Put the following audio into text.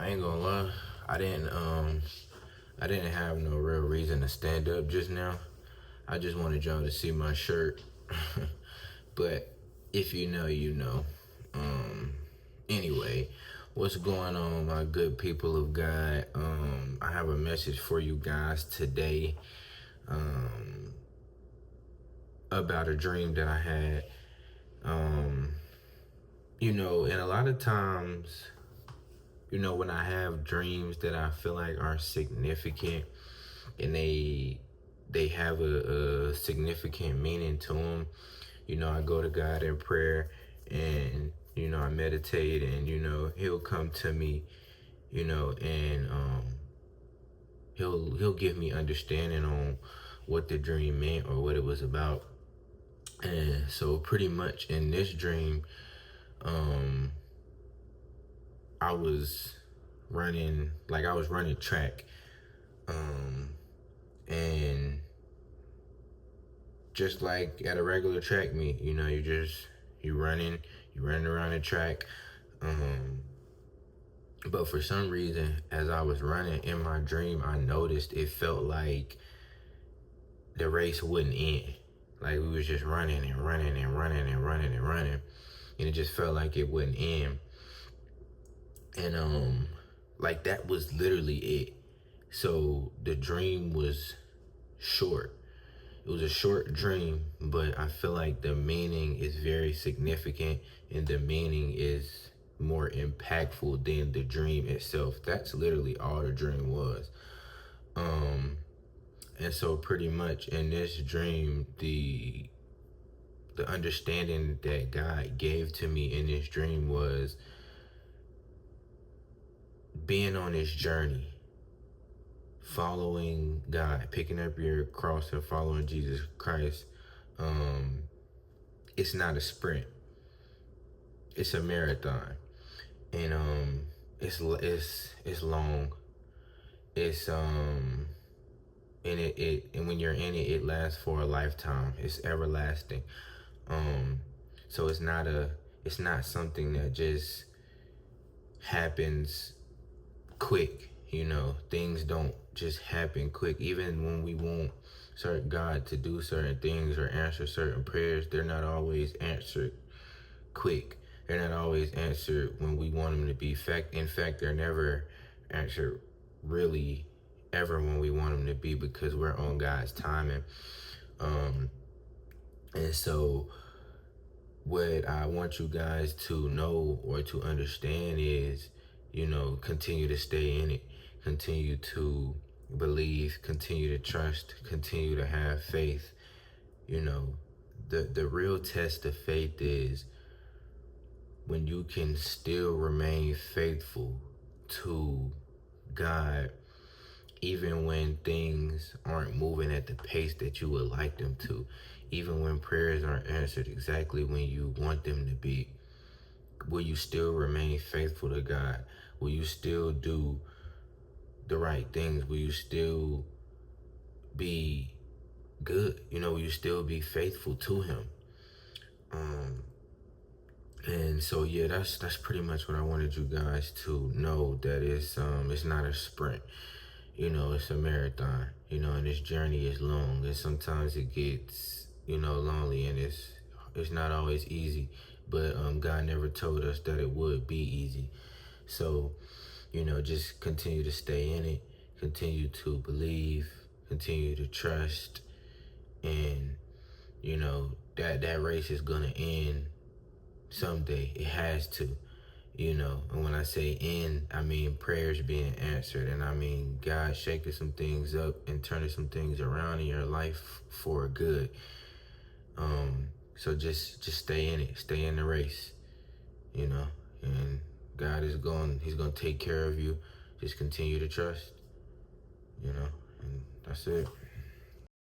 I ain't gonna lie. I didn't um I didn't have no real reason to stand up just now. I just wanted y'all to see my shirt. But if you know, you know. Um anyway, what's going on, my good people of God? I have a message for you guys today um about a dream that I had. Um and a lot of times, when I have dreams that I feel like are significant and they have a significant meaning to them, I go to God in prayer, and I meditate, and He'll come to me, and He'll give me understanding on what the dream meant or what it was about. And so pretty much in this dream, um I was running track, um and just like at a regular track meet, you running around the track. Um, but for some reason, as I was running in my dream, I noticed it felt like the race wouldn't end. Like we was just running and running and running and running and running, and it just felt like it wouldn't end. And like that was literally it. So the dream was short. It was a short dream, but I feel like the meaning is very significant, and the meaning is more impactful than the dream itself. That's literally all the dream was. Um, and so pretty much in this dream, the understanding that God gave to me in this dream was being on this journey, following God, picking up your cross and following Jesus Christ. Um, it's not a sprint; it's a marathon, and it's long. It's and and when you're in it, it lasts for a lifetime. It's everlasting. Um, so it's not something that just happens quick. Things don't just happen quick. Even when we want certain God to do certain things or answer certain prayers, they're not always answered quick. They're not always answered when we want them to be. In fact, they're never answered really ever when we want them to be, because we're on God's timing. Um, and so what I want you guys to know or to understand is, continue to stay in it, continue to believe, continue to trust, continue to have faith. The real test of faith is when you can still remain faithful to God, even when things aren't moving at the pace that you would like them to, even when prayers aren't answered exactly when you want them to be. Will you still remain faithful to God? Will you still do the right things? Will you still be good? Will you still be faithful to Him? Um, And so yeah, that's pretty much what I wanted you guys to know, that it's not a sprint. It's a marathon. And this journey is long, and sometimes it gets, lonely, and it's not always easy. But God never told us that it would be easy. So, just continue to stay in it, continue to believe, continue to trust, and that race is gonna end someday. It has to. And when I say end, I mean prayers being answered, and I mean God shaking some things up and turning some things around in your life for good. So just stay in it, stay in the race, you know, and He's gonna take care of you. Just continue to trust, and that's it.